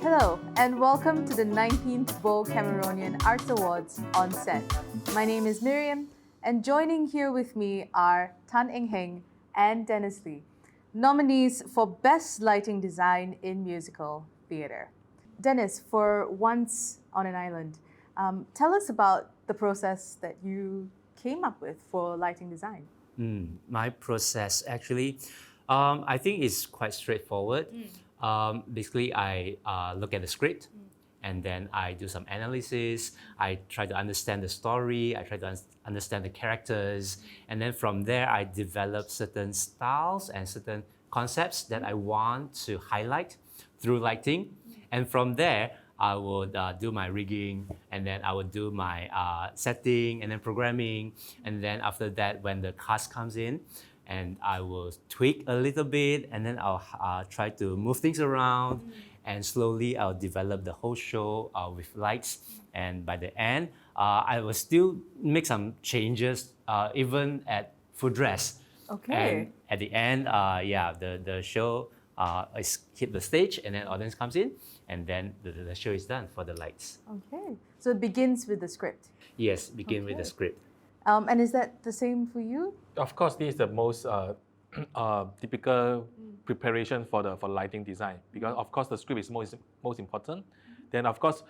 Hello, and welcome to the 19th BOH Cameronian Arts Awards on set. My name is Miriam, and joining here with me are Tan Eng Heng and Dennis Lee, nominees for Best Lighting Design in Musical Theatre. Dennis, for Once on an Island, tell us about the process that you came up with for lighting design. My process actually, I think is quite straightforward. Basically, I look at the script and then I do some analysis. I try to understand the story. I try to understand the characters. And then from there, I develop certain styles and certain concepts that I want to highlight through lighting. And from there, I would do my rigging, and then I would do my setting and then programming. And then after that, when the cast comes in, and I will tweak a little bit, and then I'll try to move things around, and slowly I'll develop the whole show with lights. And by the end, I will still make some changes, even at full dress. Okay. And at the end, the show is hit the stage, and then audience comes in, and then the show is done for the lights. Okay. So it begins with the script. Yes, begin with the script. And is that the same for you? Of course, this is the most typical preparation for lighting design, because of course the script is most important. Then of course,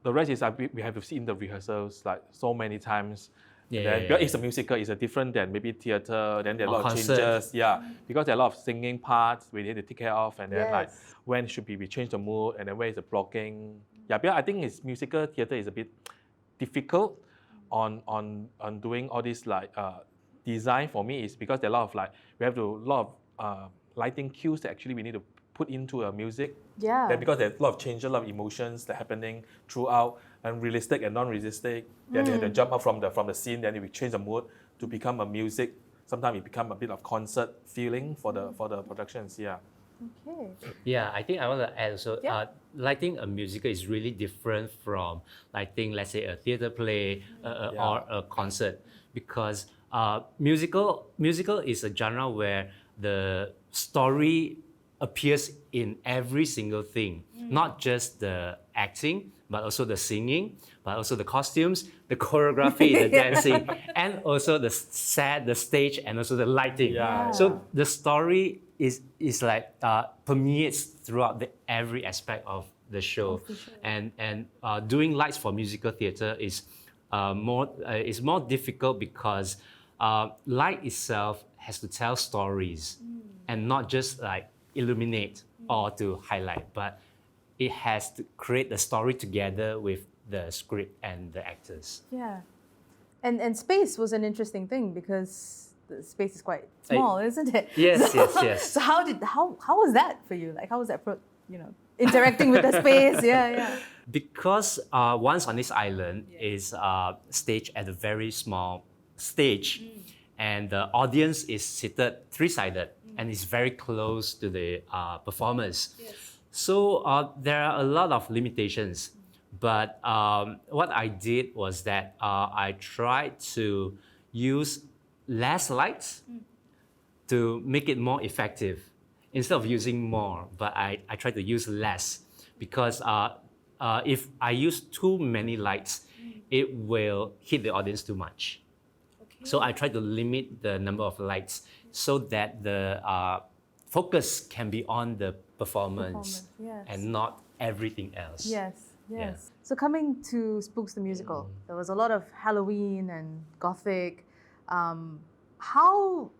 the rest is we have to see in the rehearsals like so many times. Because it's a musical, it's a different than maybe theater. Then there are a lot of changes. Because there are a lot of singing parts we need to take care of, and then like when should we change the mood, and then where is the blocking. Because I think it's musical theater is a bit difficult on doing all this like design for me, is because there are a lot of we have a lot of lighting cues that actually we need to put into a music. Yeah. Then because there's a lot of changes, a lot of emotions that are happening throughout, and realistic and non-realistic. Then they have to jump up from the scene. Then we change the mood to become a music. Sometimes it become a bit of concert feeling for the productions. Yeah. Okay. Yeah, I think I want to add also, lighting a musical is really different from lighting, let's say, a theater play or a concert, because musical is a genre where the story appears in every single thing, not just the acting, but also the singing, but also the costumes, the choreography, the dancing, and also the set, the stage, and also the lighting. Yeah. So the story is like permeates throughout every aspect of the show. And doing lights for musical theatre is more difficult because light itself has to tell stories and not just like illuminate or to highlight, but it has to create the story together with the script and the actors. Yeah. And space was an interesting thing because the space is quite small, isn't it? Yes, yes. So how was that for you? Like how was that interacting with the space? Yeah. Because Once on this Island is staged at a very small stage, and the audience is seated three-sided and is very close to the performers. Yes. So there are a lot of limitations, but what I did was that I tried to use less lights to make it more effective instead of using more, but I tried to use less because if I use too many lights, it will hit the audience too much. So I try to limit the number of lights so that the focus can be on the performance and not everything else. Yes. Yeah. So coming to Spooks the Musical, there was a lot of Halloween and Gothic. How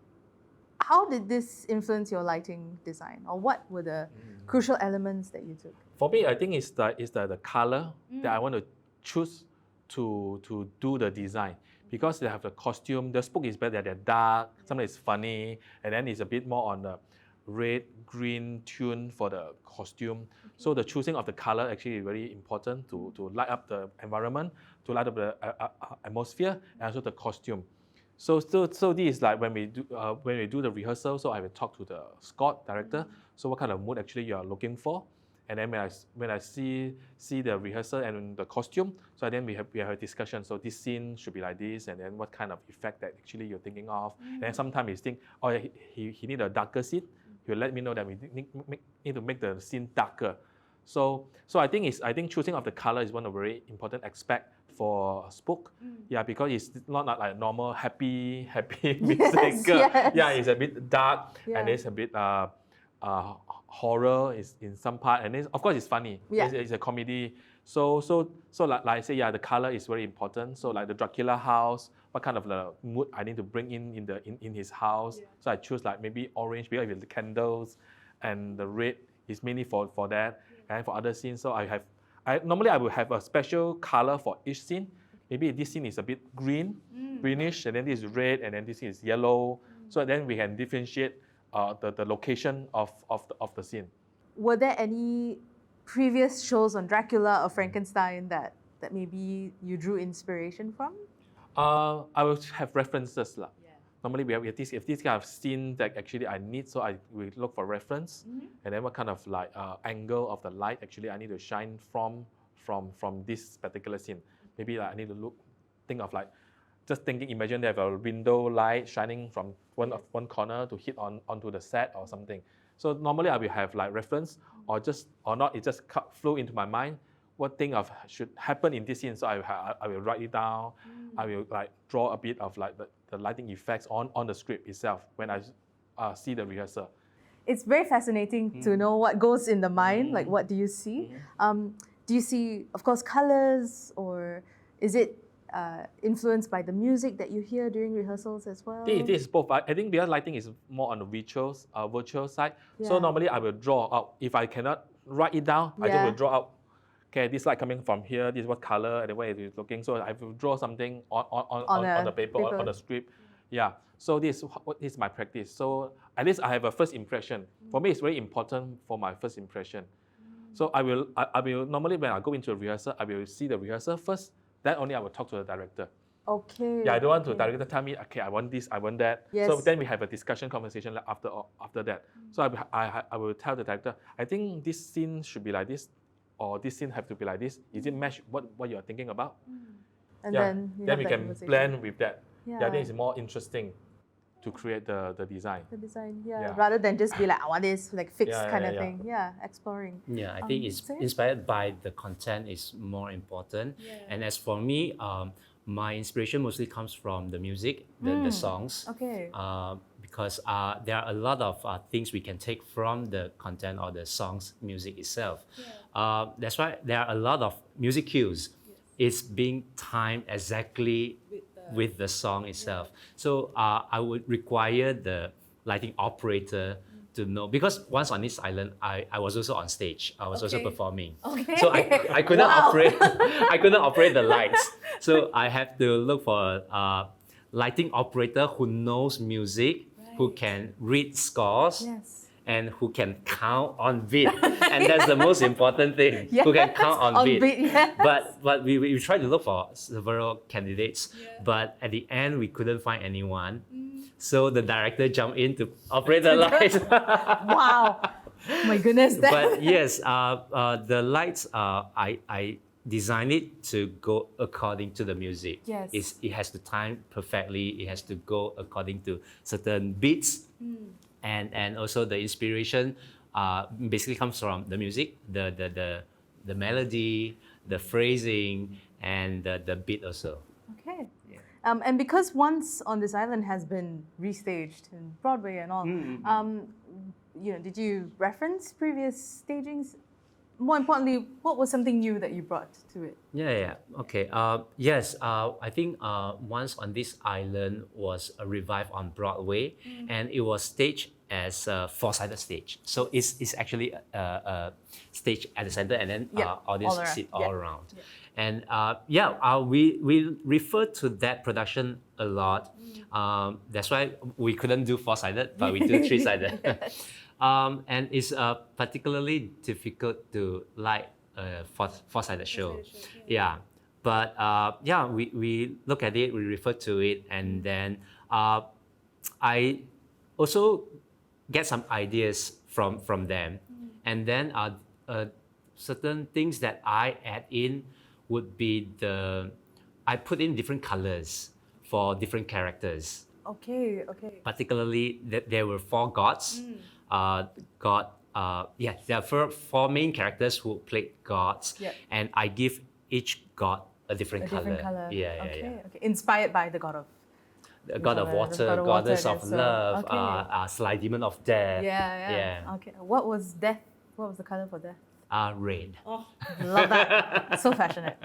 did this influence your lighting design, or what were the crucial elements that you took? For me, I think it's the color that I want to choose to do the design. Because they have the costume, the spook is better, they're dark, sometimes it's funny, and then it's a bit more on the red, green tune for the costume. So the choosing of the color actually is very important to light up the environment, to light up the atmosphere, and also the costume. So this is like when we do the rehearsal, so I will talk to the Scott director, so what kind of mood actually you are looking for. And then when I see the rehearsal and the costume, so then we have a discussion. So this scene should be like this, and then what kind of effect that actually you're thinking of. And then sometimes you think, oh, he need a darker scene. He'll let me know that we need to make the scene darker. So I think choosing of the color is one of the very important aspect for a spook. Yeah, because it's not like normal happy music. yes. Yeah, it's a bit dark Yeah. and it's a bit horror is in some part, and of course it's funny. Yeah. It's a comedy. So like I say, yeah, the color is very important. So like the Dracula house, what kind of the mood I need to bring in his house. Yeah. So I choose like maybe orange because with the candles, and the red is mainly for that. And for other scenes, so normally I will have a special color for each scene. Maybe this scene is a bit greenish, and then this is red, and then this scene is yellow. So then we can differentiate the location of the scene. Were there any previous shows on Dracula or Frankenstein that maybe you drew inspiration from? I will have references. Yeah. Normally we have if this kind of scene that actually I need, so I will look for reference, and then what kind of like angle of the light actually I need to shine from this particular scene. Maybe like I need to think of like imagine they have a window light shining from one corner to hit onto the set or something. So normally I will have like reference or not, it just flow into my mind. What thing should happen in this scene? So I will write it down. I will like draw a bit of like the lighting effects on the script itself when I see the rehearsal. It's very fascinating to know what goes in the mind. Like, what do you see? Do you see, of course, colors, or is it influenced by the music that you hear during rehearsals as well? It is both. I think because lighting is more on the virtual side. So Yeah. normally I will draw out. If I cannot write it down, I just Yeah. will draw out. Okay, this light coming from here, this is what color and the way it is looking. So I will draw something on the paper, on the script. Yeah. So this is my practice. So at least I have a first impression. For me, it's very important for my first impression. So I will normally when I go into a rehearsal, I will see the rehearsal first. Then only I will talk to the director. Okay. Yeah, I don't want to director tell me, okay, I want this, I want that. Yes. So then we have a conversation after that. So I will tell the director, I think this scene should be like this, or this scene have to be like this. Is it match what you are thinking about? And yeah. then you then have we that can conversation. blend with that. Yeah. Yeah, I think it's more interesting to create the design. The design, yeah. Yeah. Rather than just be like, I want this, like fixed Yeah, kind yeah, of yeah. thing. Yeah, exploring. Yeah, I think it's so yeah. inspired by the content is more important. And as for me, my inspiration mostly comes from the music, the songs. Okay. Because there are a lot of things we can take from the content or the song's music itself. That's why there are a lot of music cues. It's being timed exactly with the song itself. So I would require the lighting operator to know, because once on this island, I was also on stage. I was also performing. Okay. So I couldn't operate the lights. So I have to look for a lighting operator who knows music, who can read scores. Yes. And who can count on beat. And that's the most important thing. Who can count on beat. Yes. But we tried to look for several candidates, but at the end we couldn't find anyone. So the director jumped in to operate the lights. Wow. My goodness. But yes, the lights, I designed it to go according to the music. Yes. It has to time perfectly. It has to go according to certain beats. And also the inspiration basically comes from the music, the melody, the phrasing, and the beat also. Okay. And because Once on This Island has been restaged in Broadway and all, did you reference previous stagings? More importantly, what was something new that you brought to it? Yeah. Okay. Yes. I think Once on This Island was revived on Broadway, and it was staged as a four-sided stage. So it's actually a stage at the center, and then audience sit all around. And we refer to that production a lot. That's why we couldn't do four-sided, but we do three-sided. And it's particularly difficult to light a four-sided show. But we look at it, we refer to it, and then I also get some ideas from them. And then certain things that I add in would be I put in different colors for different characters. Okay. Particularly, there were four gods. God there are four main characters who played gods, Yep. and I give each god a different A color. different color. Yeah. Okay. Inspired by the god of. The god of Whichever, water, the god of goddess water, of so, love, okay. sly demon of death. Yeah. Okay. What was death? What was the color for death? Rain. Oh, love that. So passionate.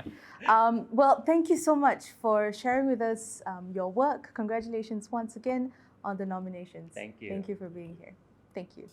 Well, thank you so much for sharing with us your work. Congratulations once again on the nominations. Thank you. Thank you for being here. Thank you.